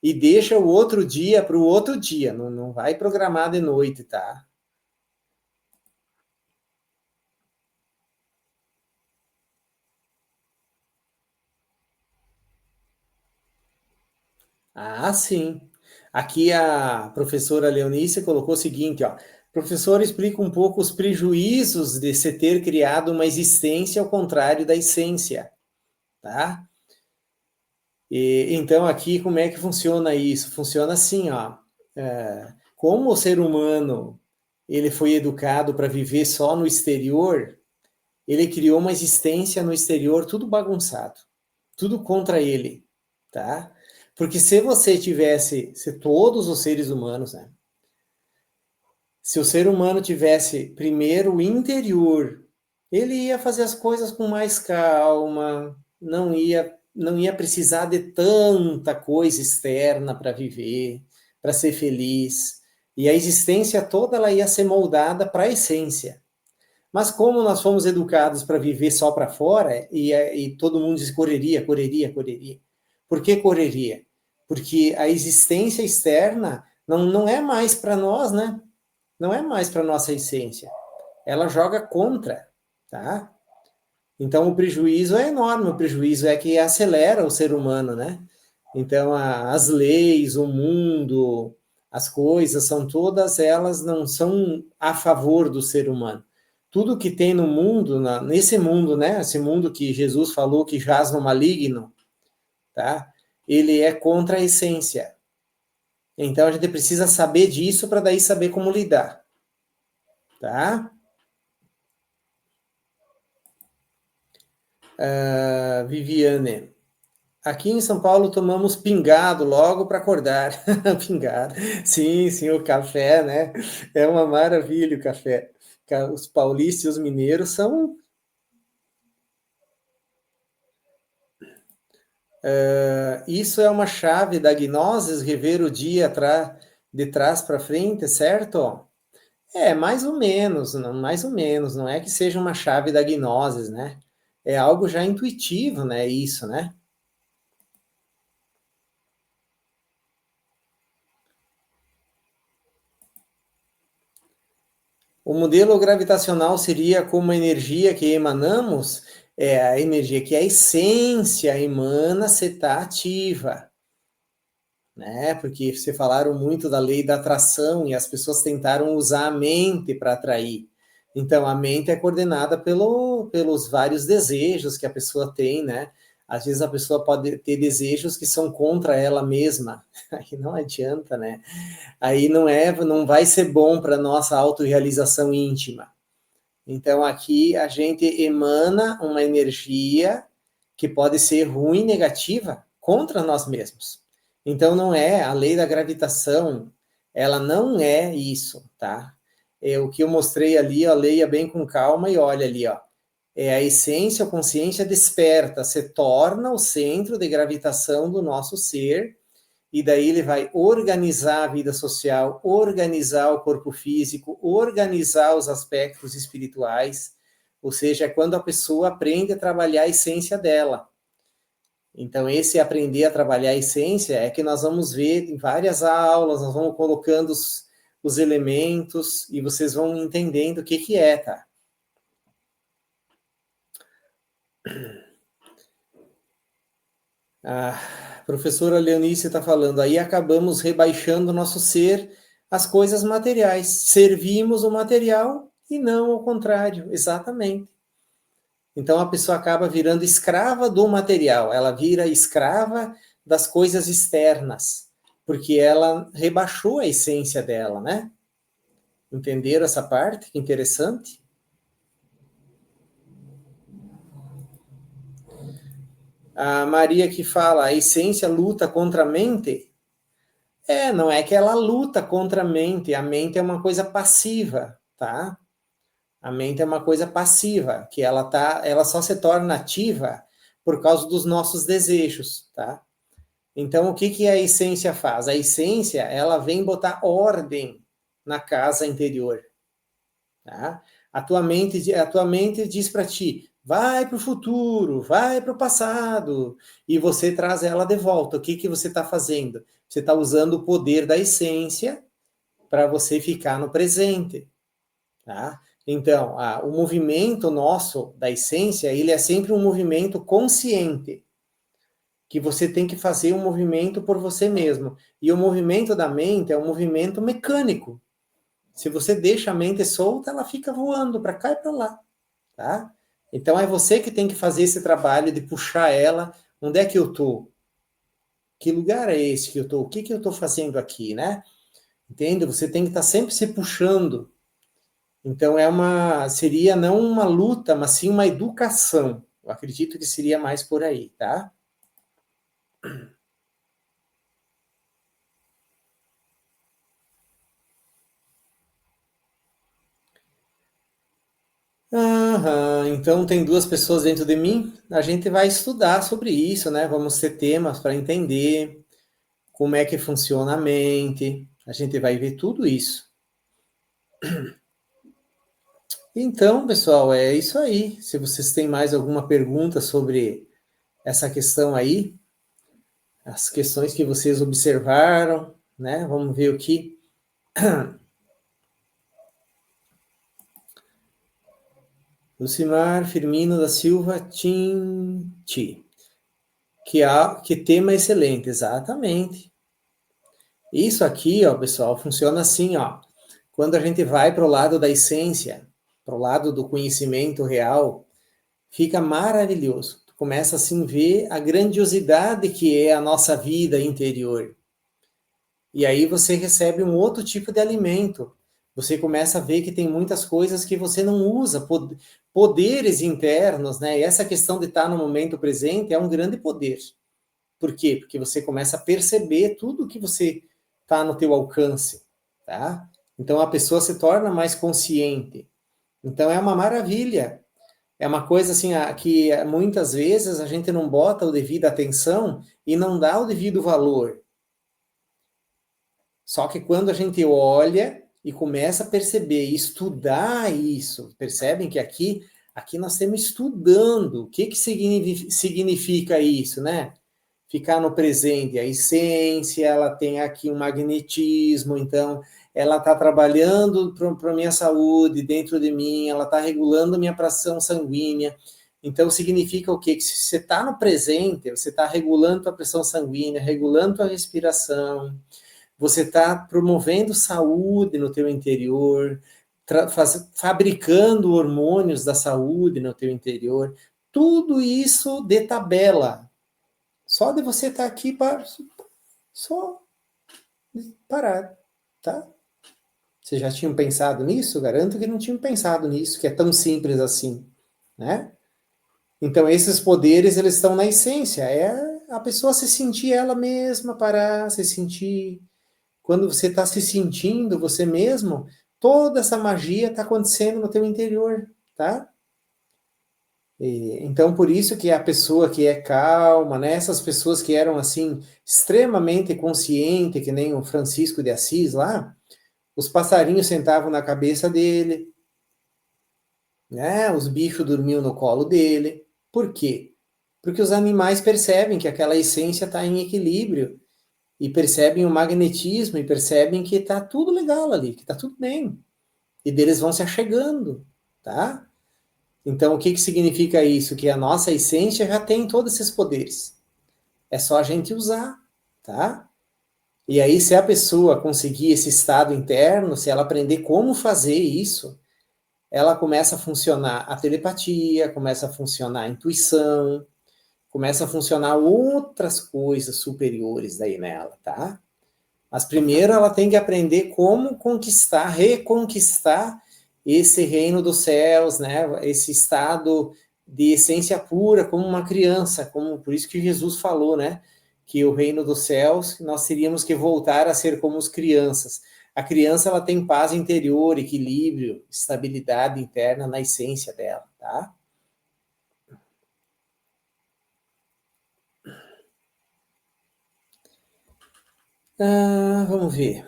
E deixa o outro dia para o outro dia, não vai programar de noite, tá? Ah, sim. Aqui a professora Leonice colocou o seguinte, ó. Professor, explica um pouco os prejuízos de se ter criado uma existência ao contrário da essência, tá? Então, aqui, como é que funciona isso? Funciona assim, ó. Como o ser humano ele foi educado para viver só no exterior, ele criou uma existência no exterior tudo bagunçado, tudo contra ele, tá? Porque se você tivesse, se todos os seres humanos, né? Se o ser humano tivesse primeiro o interior, ele ia fazer as coisas com mais calma, não ia precisar de tanta coisa externa para viver, para ser feliz. E a existência toda ela ia ser moldada para a essência. Mas como nós fomos educados para viver só para fora, e todo mundo diz correria, correria, correria. Por que correria? Porque a existência externa não é mais para nós, né? Não é mais para nossa essência. Ela joga contra, tá? Então o prejuízo é enorme, o prejuízo é que acelera o ser humano, né? Então as leis, o mundo, as coisas são todas elas não são a favor do ser humano. Tudo que tem no mundo, nesse mundo, né? Esse mundo que Jesus falou que jaz no maligno, tá? Ele é contra a essência. Então a gente precisa saber disso para daí saber como lidar, tá? Viviane. Aqui em São Paulo tomamos pingado logo para acordar. Pingado. Sim, sim, o café, né? É uma maravilha o café. Os paulistas e os mineiros são. Isso é uma chave da gnose, rever o dia de trás para frente, certo? Mais ou menos, não, mais ou menos, não é que seja uma chave da gnose, né? É algo já intuitivo, né? Isso, né? O modelo gravitacional seria como a energia que emanamos, é a energia que a essência emana se está ativa, né? Porque você falaram muito da lei da atração e as pessoas tentaram usar a mente para atrair. Então, a mente é coordenada pelos vários desejos que a pessoa tem, né? Às vezes a pessoa pode ter desejos que são contra ela mesma. Aí não adianta, né? Aí não vai ser bom para nossa autorrealização íntima. Então, aqui a gente emana uma energia que pode ser ruim, negativa, contra nós mesmos. Então, não é a lei da gravitação, ela não é isso, tá? É o que eu mostrei ali, ó, leia bem com calma e olha ali, ó. É a essência, a consciência desperta, se torna o centro de gravitação do nosso ser, e daí ele vai organizar a vida social, organizar o corpo físico, organizar os aspectos espirituais, ou seja, é quando a pessoa aprende a trabalhar a essência dela. Então, esse aprender a trabalhar a essência é que nós vamos ver em várias aulas, nós vamos colocando os elementos e vocês vão entendendo o que que é, tá? A professora Leonice está falando, aí acabamos rebaixando nosso ser às coisas materiais. Servimos o material e não o contrário, exatamente. Então a pessoa acaba virando escrava do material, ela vira escrava das coisas externas, porque ela rebaixou a essência dela, né? Entenderam essa parte? Que interessante. A Maria que fala, a essência luta contra a mente. Não é que ela luta contra a mente é uma coisa passiva, tá? A mente é uma coisa passiva, que ela só se torna ativa por causa dos nossos desejos, tá? Então, o que que a essência faz? A essência, ela vem botar ordem na casa interior, tá? A tua mente diz para ti, vai para o futuro, vai para o passado, e você traz ela de volta. O que que você está fazendo? Você está usando o poder da essência para você ficar no presente, tá? Então, o movimento nosso da essência, ele é sempre um movimento consciente, que você tem que fazer um movimento por você mesmo. E o movimento da mente é um movimento mecânico. Se você deixa a mente solta, ela fica voando para cá e para lá, tá? Então é você que tem que fazer esse trabalho de puxar ela. Onde é que eu tô? Que lugar é esse que eu tô? O que que eu tô fazendo aqui, né? Entende? Você tem que estar sempre se puxando. Então seria não uma luta, mas sim uma educação. Eu acredito que seria mais por aí, tá? Aham, então tem duas pessoas dentro de mim. A gente vai estudar sobre isso, né? Vamos ter temas para entender como é que funciona a mente. A gente vai ver tudo isso. Então, pessoal, é isso aí. Se vocês têm mais alguma pergunta sobre essa questão aí, as questões que vocês observaram, né? Vamos ver o que. Lucimar Firmino da Silva Tinti. Que tema excelente, exatamente. Isso aqui, ó, pessoal, funciona assim, ó. Quando a gente vai para o lado da essência, para o lado do conhecimento real, fica maravilhoso. Tu começa assim a ver a grandiosidade que é a nossa vida interior. E aí você recebe um outro tipo de alimento. Você começa a ver que tem muitas coisas que você não usa, poderes internos, né? E essa questão de estar no momento presente é um grande poder. Por quê? Porque você começa a perceber tudo que você está no teu alcance, tá? Então a pessoa se torna mais consciente. Então é uma maravilha. É uma coisa assim que muitas vezes a gente não bota o devido atenção e não dá o devido valor. Só que quando a gente olha, e começa a perceber, estudar isso. Percebem que aqui nós estamos estudando. O que significa isso, né? Ficar no presente, a essência, ela tem aqui um magnetismo, então ela está trabalhando para a minha saúde dentro de mim, ela está regulando a minha pressão sanguínea. Então significa o quê? Que se você está no presente, você está regulando a pressão sanguínea, regulando a respiração, você está promovendo saúde no teu interior, fabricando hormônios da saúde no teu interior. Tudo isso de tabela. Só de você estar aqui para só parar, tá? Vocês já tinham pensado nisso? Garanto que não tinham pensado nisso, que é tão simples assim, né? Então, esses poderes, eles estão na essência. É a pessoa se sentir ela mesma, parar, se sentir. Quando você está se sentindo você mesmo, toda essa magia está acontecendo no teu interior, tá? Então, por isso que a pessoa que é calma, né? Essas pessoas que eram, assim, extremamente conscientes, que nem o Francisco de Assis lá, os passarinhos sentavam na cabeça dele, né? Os bichos dormiam no colo dele. Por quê? Porque os animais percebem que aquela essência está em equilíbrio, e percebem o magnetismo, e percebem que está tudo legal ali, que está tudo bem. E deles vão se achegando, tá? Então, o que significa isso? Que a nossa essência já tem todos esses poderes. É só a gente usar, tá? E aí, se a pessoa conseguir esse estado interno, se ela aprender como fazer isso, ela começa a funcionar a telepatia, começa a funcionar a intuição, começa a funcionar outras coisas superiores daí nela, tá? Mas primeiro ela tem que aprender como conquistar, reconquistar esse reino dos céus, né? Esse estado de essência pura, como uma criança, como por isso que Jesus falou, né? Que o reino dos céus, nós teríamos que voltar a ser como as crianças. A criança, ela tem paz interior, equilíbrio, estabilidade interna na essência dela, tá? Vamos ver.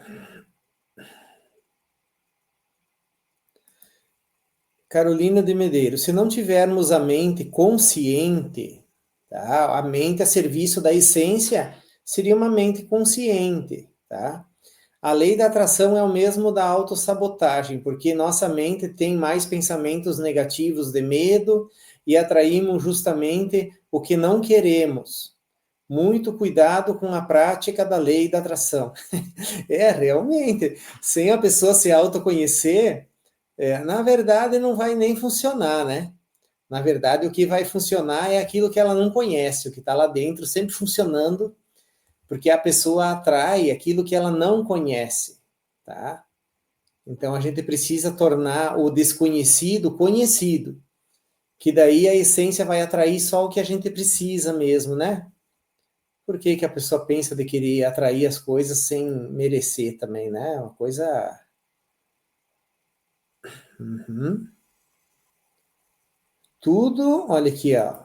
Carolina de Medeiros, se não tivermos a mente consciente, tá? A mente a serviço da essência seria uma mente consciente, tá? A lei da atração é o mesmo da autossabotagem, porque nossa mente tem mais pensamentos negativos de medo e atraímos justamente o que não queremos. Muito cuidado com a prática da lei da atração. Realmente, sem a pessoa se autoconhecer, na verdade não vai nem funcionar, né? Na verdade, o que vai funcionar é aquilo que ela não conhece, o que está lá dentro, sempre funcionando, porque a pessoa atrai aquilo que ela não conhece, tá? Então a gente precisa tornar o desconhecido conhecido, que daí a essência vai atrair só o que a gente precisa mesmo, né? Por que que a pessoa pensa de querer atrair as coisas sem merecer também, né? Uma coisa. Uhum. Tudo, olha aqui, ó.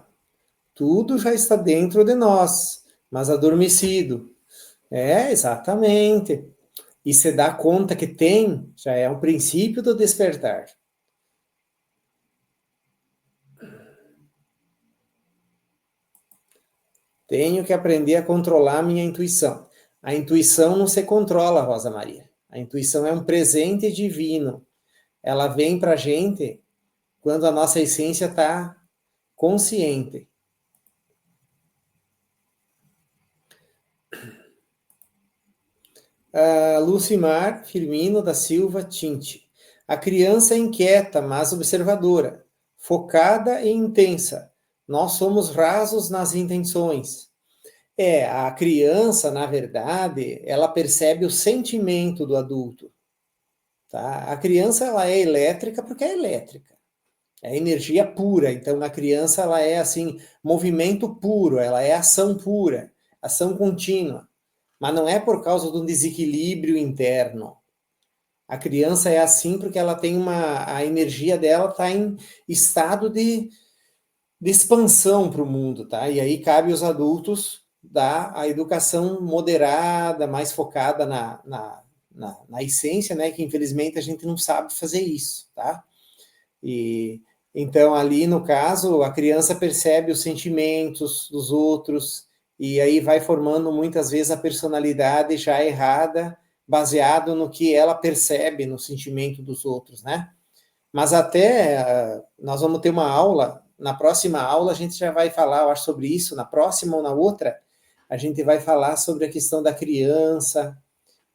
Tudo já está dentro de nós, mas adormecido. Exatamente. E se dá conta que tem, já é um princípio do despertar. Tenho que aprender a controlar a minha intuição. A intuição não se controla, Rosa Maria. A intuição é um presente divino. Ela vem para a gente quando a nossa essência está consciente. Lucimar Firmino da Silva Tinte. A criança é inquieta, mas observadora, focada e intensa. Nós somos rasos nas intenções. A criança, na verdade, ela percebe o sentimento do adulto. Tá? A criança, ela é elétrica porque é elétrica. É energia pura. Então, a criança, ela é, assim, movimento puro, ela é ação pura, ação contínua. Mas não é por causa de um desequilíbrio interno. A criança é assim porque ela tem a energia dela está em estado de expansão para o mundo, tá? E aí cabe aos adultos dar a educação moderada, mais focada na essência, né, que infelizmente a gente não sabe fazer isso, tá? E então ali no caso a criança percebe os sentimentos dos outros e aí vai formando muitas vezes a personalidade já errada, baseado no que ela percebe no sentimento dos outros, né? Mas até nós vamos ter uma aula, na próxima aula a gente já vai falar, eu acho, sobre isso, na próxima ou na outra, a gente vai falar sobre a questão da criança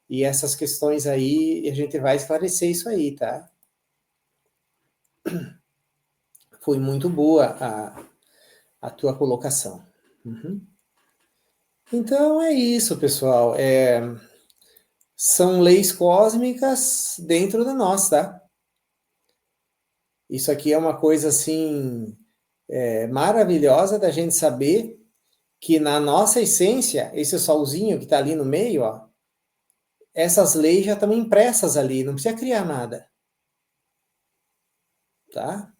e essas questões aí, e a gente vai esclarecer isso aí, tá? Foi muito boa a tua colocação. Uhum. Então é isso, pessoal. São leis cósmicas dentro de nós, tá? Isso aqui é uma coisa assim maravilhosa da gente saber que na nossa essência, esse solzinho que está ali no meio, ó, essas leis já estão impressas ali, não precisa criar nada, tá?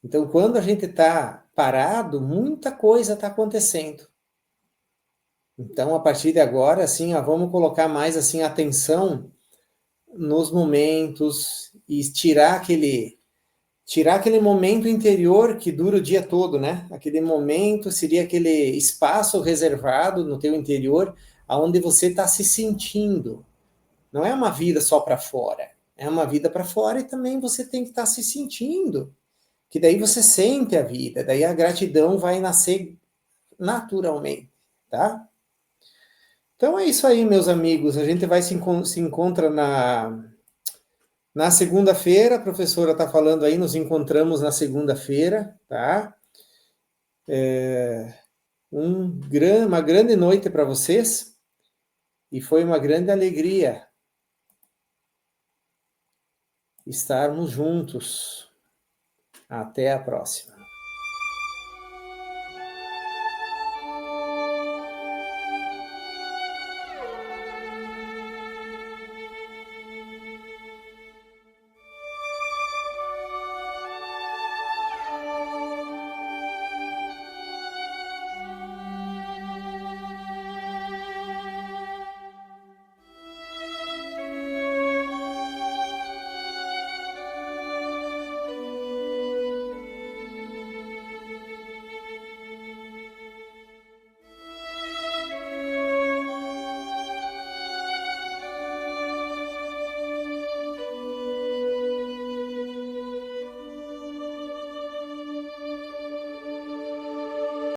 Então, quando a gente está parado, muita coisa está acontecendo. Então, a partir de agora, assim, ó, vamos colocar mais assim atenção nos momentos e tirar aquele momento interior que dura o dia todo, né? Aquele momento seria aquele espaço reservado no teu interior, aonde você está se sentindo. Não é uma vida só para fora, é uma vida para fora e também você tem que estar se sentindo, que daí você sente a vida, daí a gratidão vai nascer naturalmente, tá? Então é isso aí, meus amigos. A gente vai se encontra na segunda-feira. A professora está falando aí, nos encontramos na segunda-feira, tá? Uma grande noite para vocês e foi uma grande alegria estarmos juntos. Até a próxima.